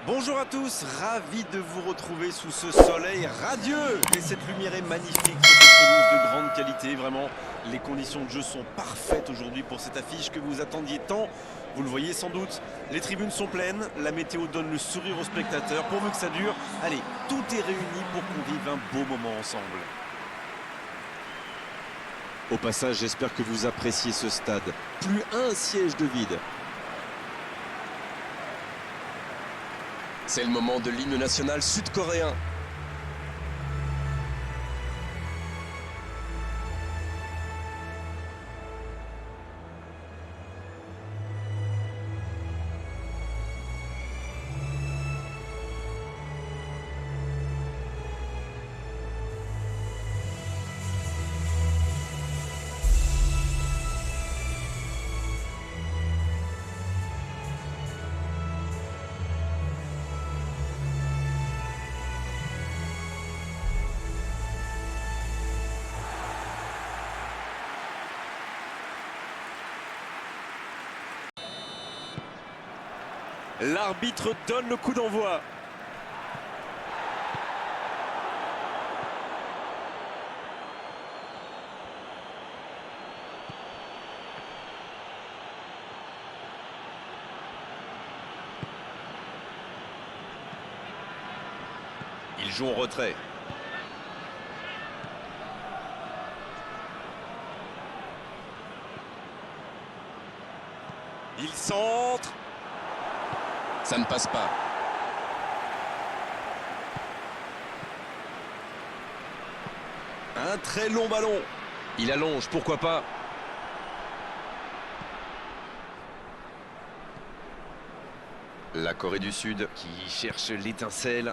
Bonjour à tous, ravi de vous retrouver sous ce soleil radieux. Et cette lumière est magnifique sur cette pelouse de grande qualité. Vraiment, les conditions de jeu sont parfaites aujourd'hui pour cette affiche que vous attendiez tant. Vous le voyez sans doute, les tribunes sont pleines, la météo donne le sourire aux spectateurs. Pourvu que ça dure, allez, tout est réuni pour qu'on vive un beau moment ensemble. Au passage, j'espère que vous appréciez ce stade. Plus un siège de vide. C'est le moment de l'hymne national sud-coréen. L'arbitre donne le coup d'envoi. Ils jouent en retrait. Il centre. Ça ne passe pas. Un très long ballon. Il allonge, pourquoi pas. La Corée du Sud qui cherche l'étincelle.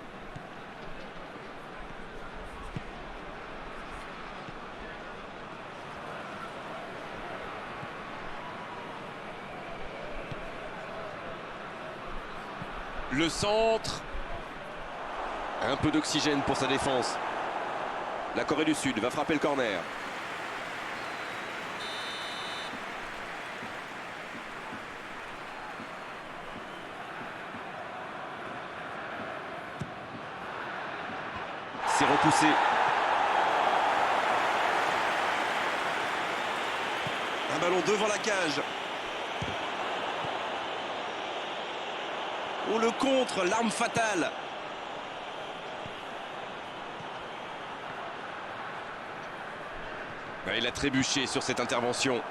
Le centre. Un peu d'oxygène pour sa défense. La Corée du Sud va frapper le corner. C'est repoussé. Un ballon devant la cage. Oh, le contre, l'arme fatale. Il a trébuché sur cette intervention.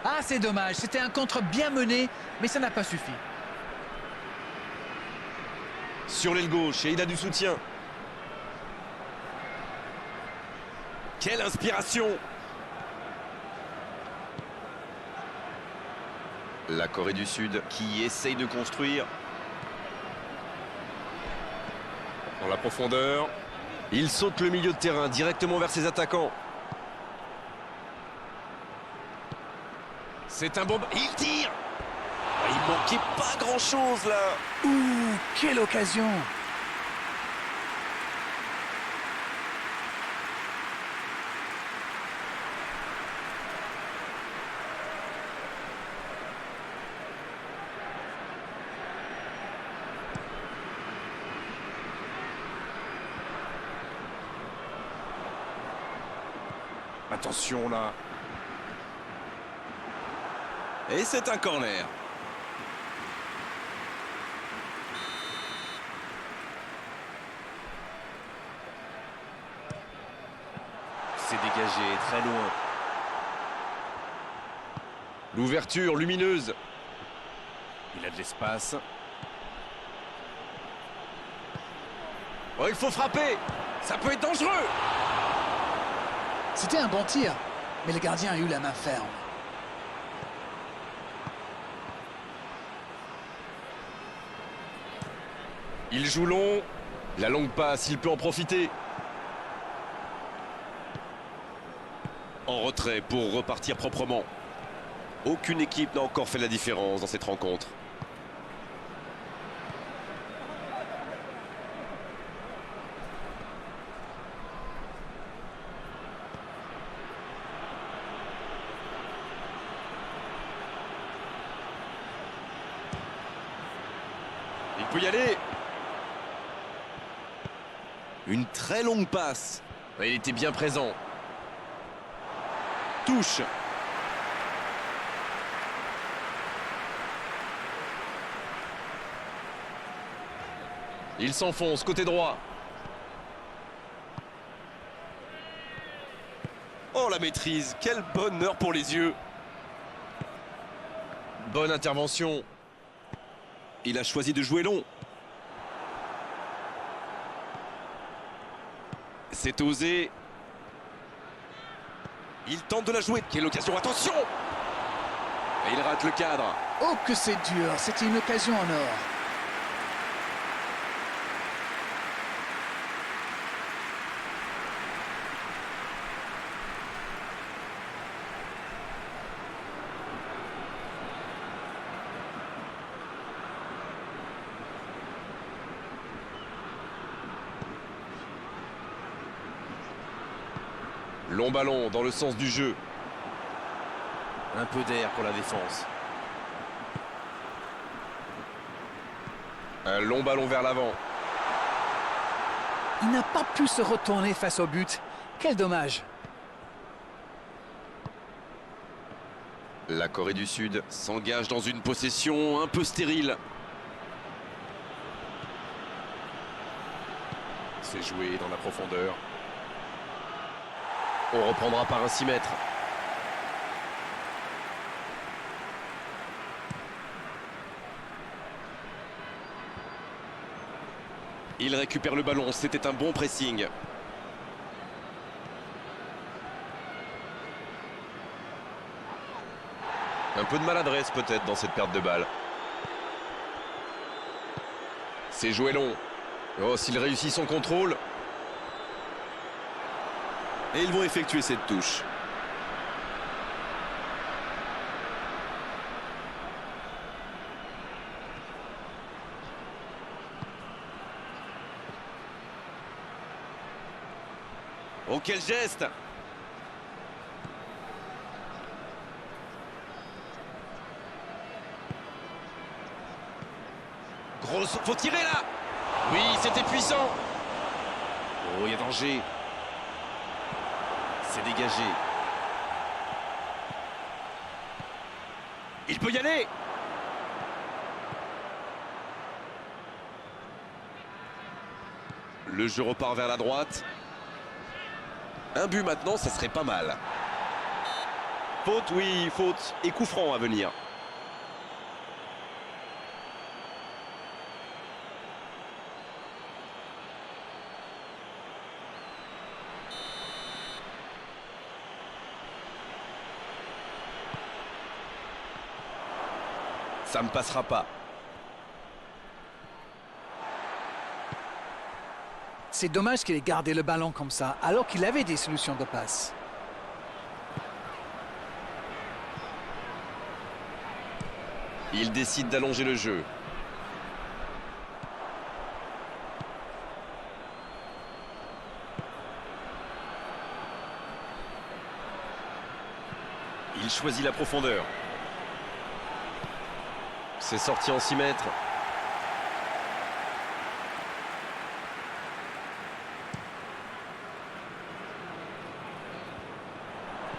Ah, c'est dommage, c'était un contre bien mené, mais ça n'a pas suffi. Sur l'aile gauche, et il a du soutien. Quelle inspiration! La Corée du Sud qui essaye de construire. Dans la profondeur. Il saute le milieu de terrain directement vers ses attaquants. C'est un bon... Il tire! Il manquait pas grand-chose là. Ouh, quelle occasion! Attention là. Et c'est un corner. C'est dégagé très loin. L'ouverture lumineuse. Il a de l'espace. Oh, il faut frapper. Ça peut être dangereux. C'était un bon tir, mais le gardien a eu la main ferme. Il joue long. La longue passe, il peut en profiter. En retrait pour repartir proprement. Aucune équipe n'a encore fait la différence dans cette rencontre. Il peut y aller. Une très longue passe. Il était bien présent. Touche. Il s'enfonce côté droit. Oh la maîtrise, quel bonheur pour les yeux. Bonne intervention. Il a choisi de jouer long. C'est osé. Il tente de la jouer. Quelle occasion, attention! Et il rate le cadre. Oh que c'est dur, c'était une occasion en or. Long ballon dans le sens du jeu. Un peu d'air pour la défense. Un long ballon vers l'avant. Il n'a pas pu se retourner face au but. Quel dommage. La Corée du Sud s'engage dans une possession un peu stérile. C'est joué dans la profondeur. On reprendra par un 6 mètres. Il récupère le ballon, c'était un bon pressing. Un peu de maladresse peut-être dans cette perte de balle. C'est joué long. Oh, s'il réussit son contrôle. Et ils vont effectuer cette touche. Oh, quel geste! Grosse... Faut tirer là! Oui, c'était puissant! Oh, il y a danger. C'est dégagé. Il peut y aller! Le jeu repart vers la droite. Un but maintenant, ça serait pas mal. Faute, oui, faute. Et coup franc à venir. Ça ne passera pas. C'est dommage qu'il ait gardé le ballon comme ça, alors qu'il avait des solutions de passe. Il décide d'allonger le jeu. Il choisit la profondeur. C'est sorti en 6 mètres.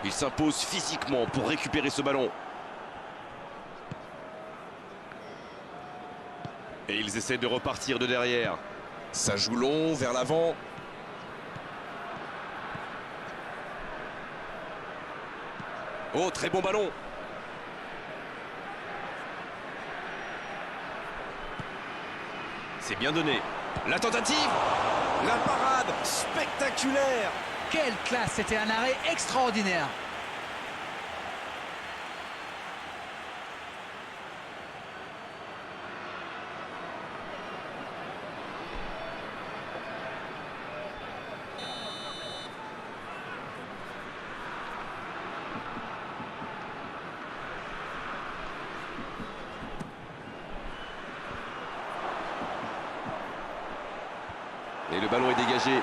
Il s'impose physiquement pour récupérer ce ballon. Et ils essaient de repartir de derrière. Ça joue long, vers l'avant. Oh, très bon ballon. C'est bien donné. La tentative. La parade spectaculaire. Quelle classe, c'était un arrêt extraordinaire. Et le ballon est dégagé.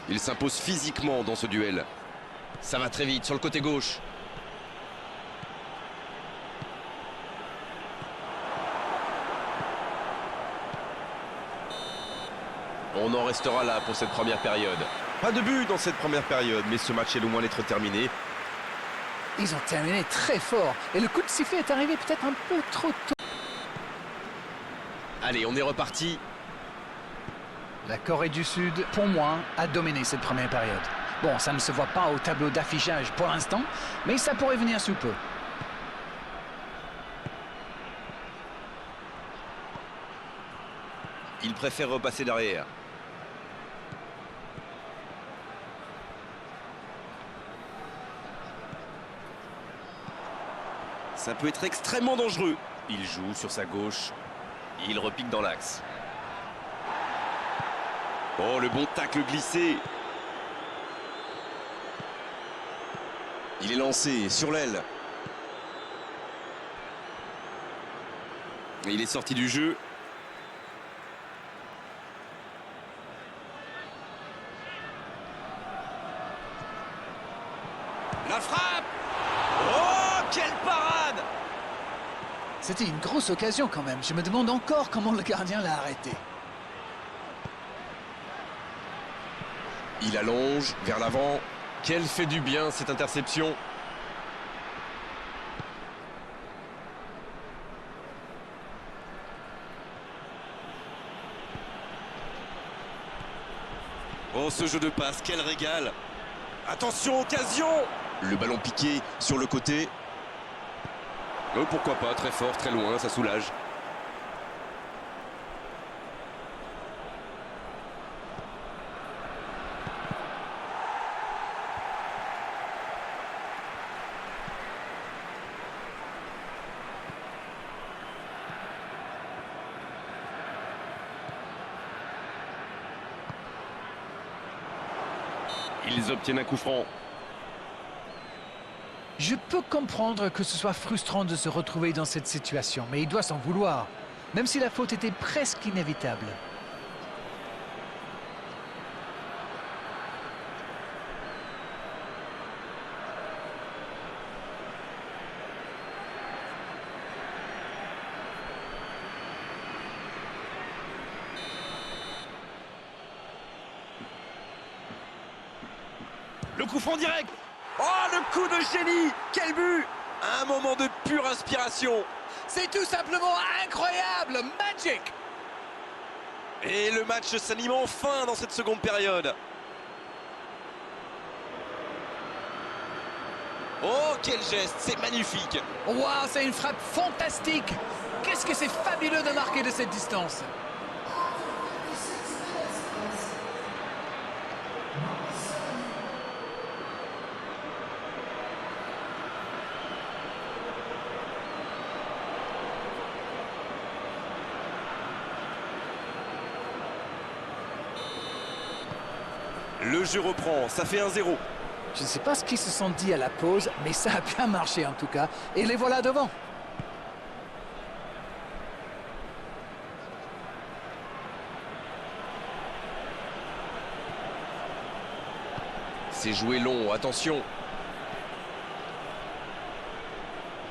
Il s'impose physiquement dans ce duel. Ça va très vite sur le côté gauche. On en restera là pour cette première période. Pas de but dans cette première période, mais ce match est loin d'être terminé. Ils ont terminé très fort et le coup de sifflet est arrivé peut-être un peu trop tôt. Allez, on est reparti. La Corée du Sud, pour moi, a dominé cette première période. Bon, ça ne se voit pas au tableau d'affichage pour l'instant, mais ça pourrait venir sous peu. Il préfère repasser derrière. Ça peut être extrêmement dangereux. Il joue sur sa gauche. Il repique dans l'axe. Oh, le bon tacle glissé. Il est lancé sur l'aile. Et il est sorti du jeu. La frappe! Oh, quelle parade! C'était une grosse occasion quand même. Je me demande encore comment le gardien l'a arrêté. Il allonge vers l'avant. Quelle fait du bien cette interception. Oh, ce jeu de passe, quel régal. Attention, occasion. Le ballon piqué sur le côté. Oh, pourquoi pas, très fort, très loin, ça soulage. Ils obtiennent un coup franc. Je peux comprendre que ce soit frustrant de se retrouver dans cette situation, mais il doit s'en vouloir, même si la faute était presque inévitable. Le coup franc direct. Oh, le coup de génie. Quel but. Un moment de pure inspiration. C'est tout simplement incroyable! Magic! Et le match s'anime enfin dans cette seconde période. Oh, quel geste, c'est magnifique. Waouh, c'est une frappe fantastique! Qu'est-ce que c'est fabuleux de marquer de cette distance! Le jeu reprend, ça fait 1-0. Je ne sais pas ce qu'ils se sont dit à la pause, mais ça a bien marché en tout cas. Et les voilà devant. C'est joué long, attention.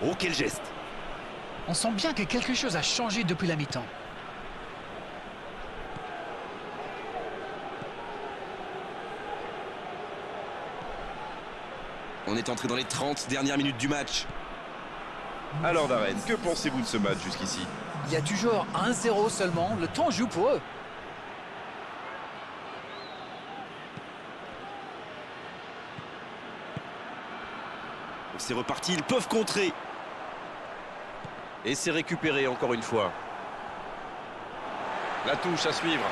Oh, quel geste. On sent bien que quelque chose a changé depuis la mi-temps. On est entré dans les 30 dernières minutes du match. Alors Darren, que pensez-vous de ce match jusqu'ici? Il y a toujours 1-0 seulement. Le temps joue pour eux. C'est reparti, ils peuvent contrer. Et c'est récupéré encore une fois. La touche à suivre.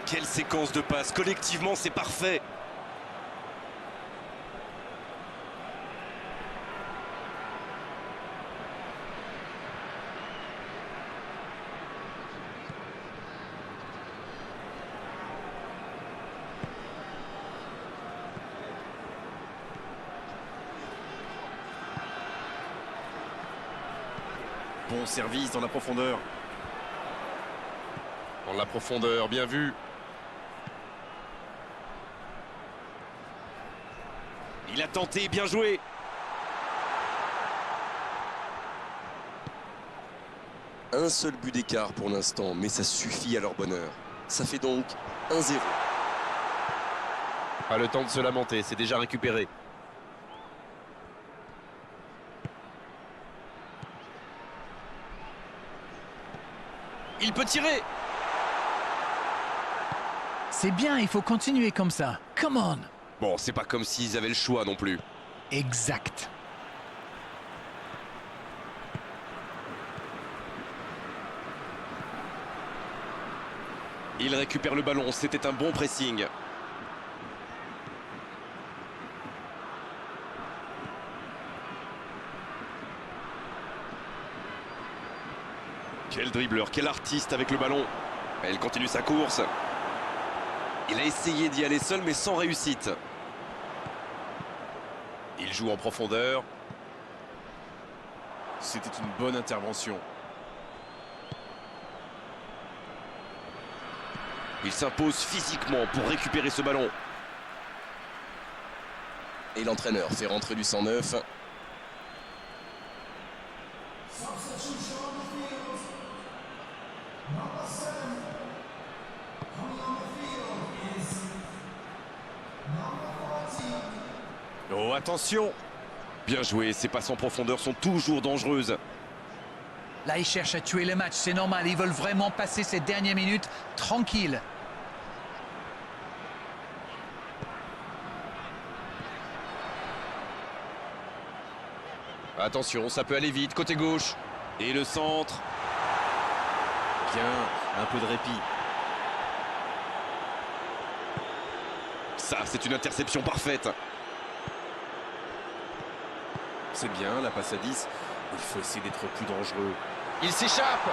Quelle séquence de passes, collectivement c'est parfait. Bon service dans la profondeur. Dans la profondeur, bien vu. Il a tenté, bien joué. Un seul but d'écart pour l'instant, mais ça suffit à leur bonheur. Ça fait donc 1-0. Pas le temps de se lamenter, c'est déjà récupéré. Il peut tirer. C'est bien, il faut continuer comme ça. Come on. Bon, c'est pas comme s'ils avaient le choix non plus. Exact. Il récupère le ballon, c'était un bon pressing. Quel dribbleur, quel artiste avec le ballon. Elle continue sa course. Il a essayé d'y aller seul, mais sans réussite. Il joue en profondeur. C'était une bonne intervention. Il s'impose physiquement pour récupérer ce ballon. Et l'entraîneur fait rentrer du 109. Oh, attention! Bien joué, ces passes en profondeur sont toujours dangereuses. Là, ils cherchent à tuer le match, c'est normal. Ils veulent vraiment passer ces dernières minutes tranquilles. Attention, ça peut aller vite, côté gauche. Et le centre. Bien, un peu de répit. Ça, c'est une interception parfaite. C'est bien, la passe à 10. Il faut essayer d'être plus dangereux. Il s'échappe.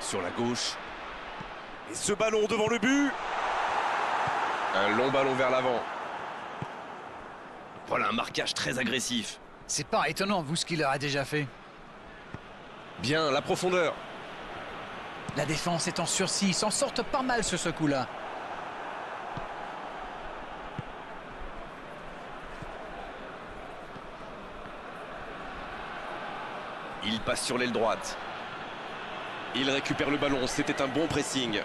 Sur la gauche. Et ce ballon devant le but. Un long ballon vers l'avant. Voilà un marquage très agressif. C'est pas étonnant, vu ce qu'il leur a déjà fait. Bien, la profondeur. La défense est en sursis, ils s'en sortent pas mal sur ce coup-là. Il passe sur l'aile droite. Il récupère le ballon, c'était un bon pressing.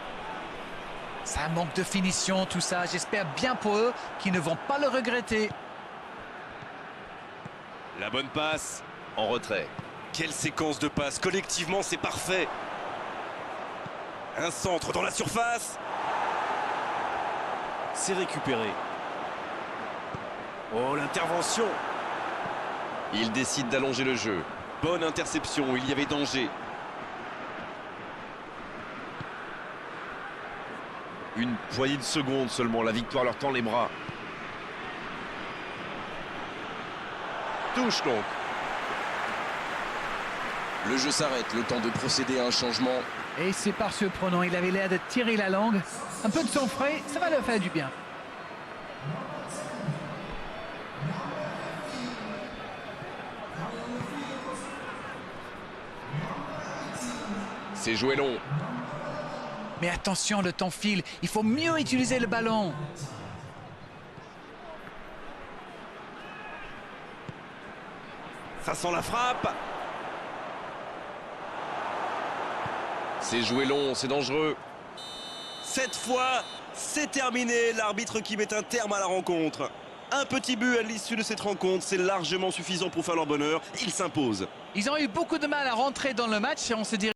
Ça manque de finition, tout ça. J'espère bien pour eux qu'ils ne vont pas le regretter. La bonne passe, en retrait. Quelle séquence de passes, collectivement c'est parfait. Un centre dans la surface. C'est récupéré. Oh, l'intervention. Il décide d'allonger le jeu. Bonne interception, il y avait danger. Une poignée de secondes seulement, la victoire leur tend les bras. Touche donc. Le jeu s'arrête, le temps de procéder à un changement. Et c'est pas surprenant, il avait l'air de tirer la langue. Un peu de sang frais, ça va leur faire du bien. C'est joué long. Mais attention, le temps file, il faut mieux utiliser le ballon. Ça sent la frappe. C'est joué long, c'est dangereux. Cette fois, c'est terminé. L'arbitre qui met un terme à la rencontre. Un petit but à l'issue de cette rencontre, c'est largement suffisant pour faire leur bonheur. Ils s'imposent. Ils ont eu beaucoup de mal à rentrer dans le match et on se dirait